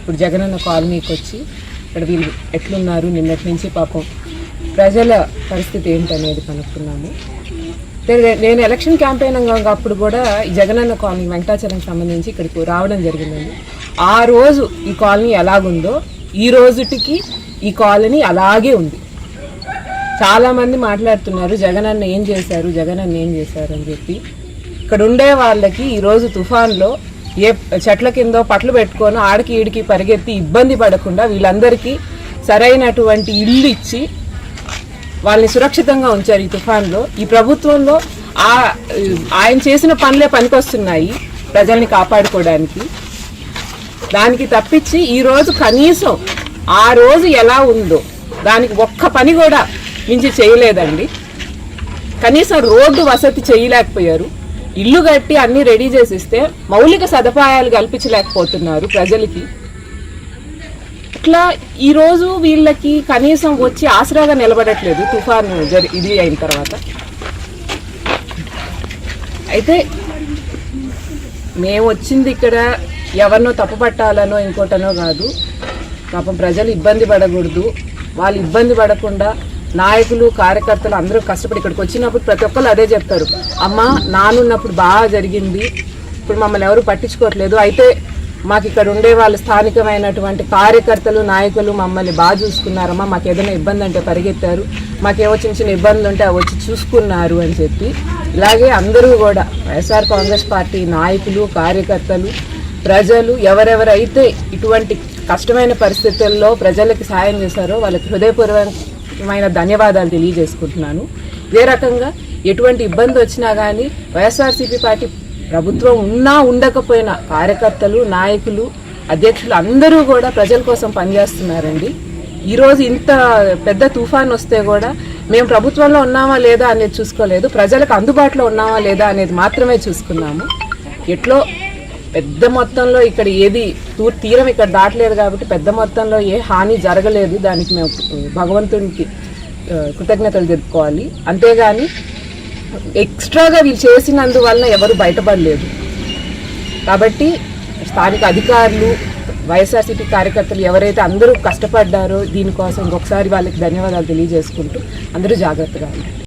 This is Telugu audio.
ఇప్పుడు జగనన్న కాలనీకి వచ్చి ఇక్కడ వీళ్ళు ఎట్లున్నారు నిన్నటి నుంచి పాపం ప్రజల పరిస్థితి ఏంటనేది కనుక్కున్నాము. నేను ఎలక్షన్ క్యాంపెయిన్ అప్పుడు కూడా ఈ జగనన్న కాలనీ వెంకటాచలంకి సంబంధించి ఇక్కడికి రావడం జరిగిందండి. ఆ రోజు ఈ కాలనీ ఎలాగుందో ఈ రోజుటికి ఈ కాలనీ అలాగే ఉంది. చాలామంది మాట్లాడుతున్నారు జగనన్న ఏం చేశారు అని చెప్పి. ఇక్కడ ఉండే వాళ్ళకి ఈరోజు తుఫాన్లో ఏ చెట్ల కిందో పట్లు పెట్టుకొని ఆడికి ఈడికి పరిగెత్తి ఇబ్బంది పడకుండా వీళ్ళందరికీ సరైనటువంటి ఇల్లు ఇచ్చి వాళ్ళని సురక్షితంగా ఉంచారు. ఈ తుఫాన్లో ఈ ప్రభుత్వంలో ఆయన చేసిన పనులే పనికొస్తున్నాయి ప్రజల్ని కాపాడుకోవడానికి. దానికి తప్పించి ఈరోజు కనీసం ఆ రోజు ఎలా ఉందో దానికి ఒక్క పని కూడా మించి చేయలేదండి. కనీసం రోడ్డు వసతి చేయలేకపోయారు. ఇల్లు కట్టి అన్నీ రెడీ చేసిస్తే మౌలిక సదుపాయాలు కల్పించలేకపోతున్నారు ప్రజలకి. ఇట్లా ఈరోజు వీళ్ళకి కనీసం వచ్చి ఆసరాగా నిలబడట్లేదు తుఫాను ఇది అయిన తర్వాత. అయితే మేము వచ్చింది ఇక్కడ ఎవరినో తప్పుపట్టాలనో ఇంకోటనో కాదు. పాపం ప్రజలు ఇబ్బంది పడకూడదు. వాళ్ళు ఇబ్బంది పడకుండా నాయకులు కార్యకర్తలు అందరూ కష్టపడి ఇక్కడికి వచ్చినప్పుడు ప్రతి ఒక్కరు అదే చెప్తారు, అమ్మ నానున్నప్పుడు బాగా జరిగింది, ఇప్పుడు మమ్మల్ని ఎవరు పట్టించుకోవట్లేదు. అయితే మాకు ఇక్కడ ఉండే వాళ్ళు స్థానికమైనటువంటి కార్యకర్తలు నాయకులు మమ్మల్ని బాగా చూసుకున్నారమ్మా, మాకు ఏదైనా ఇబ్బంది అంటే పరిగెత్తారు, మాకేవో చిన్న చిన్న ఇబ్బందులు ఉంటే అవి వచ్చి చూసుకున్నారు అని చెప్పి. ఇలాగే అందరూ కూడా వైఎస్ఆర్ కాంగ్రెస్ పార్టీ నాయకులు కార్యకర్తలు ప్రజలు ఎవరెవరైతే ఇటువంటి కష్టమైన పరిస్థితుల్లో ప్రజలకి సాయం చేశారో వాళ్ళకి హృదయపూర్వకమైన ధన్యవాదాలు తెలియజేసుకుంటున్నాను. ఇదే రకంగా ఎటువంటి ఇబ్బంది వచ్చినా కానీ వైఎస్ఆర్సీపీ పార్టీ ప్రభుత్వం ఉన్నా ఉండకపోయినా కార్యకర్తలు నాయకులు అధ్యక్షులు అందరూ కూడా ప్రజల కోసం పనిచేస్తున్నారండి. ఈరోజు ఇంత పెద్ద తుఫాన్ వస్తే కూడా మేము ప్రభుత్వంలో ఉన్నామా లేదా అనేది చూసుకోలేదు, ప్రజలకు అందుబాటులో ఉన్నామా లేదా అనేది మాత్రమే చూసుకున్నాము. ఎట్లో పెద్ద మొత్తంలో ఇక్కడ ఏది తీరం ఇక్కడ దాటలేదు కాబట్టి పెద్ద మొత్తంలో ఏ హాని జరగలేదు. దానికి మేము భగవంతునికి కృతజ్ఞతలు చెప్పుకోవాలి. అంతేగాని ఎక్స్ట్రాగా వీళ్ళు చేసినందువలన ఎవరు బయటపడలేదు. కాబట్టి స్థానిక అధికారులు వైఎస్ఆర్సీపీ కార్యకర్తలు ఎవరైతే అందరూ కష్టపడ్డారో దీనికోసం ఇంకొకసారి వాళ్ళకి ధన్యవాదాలు తెలియజేసుకుంటూ అందరూ జాగ్రత్తగా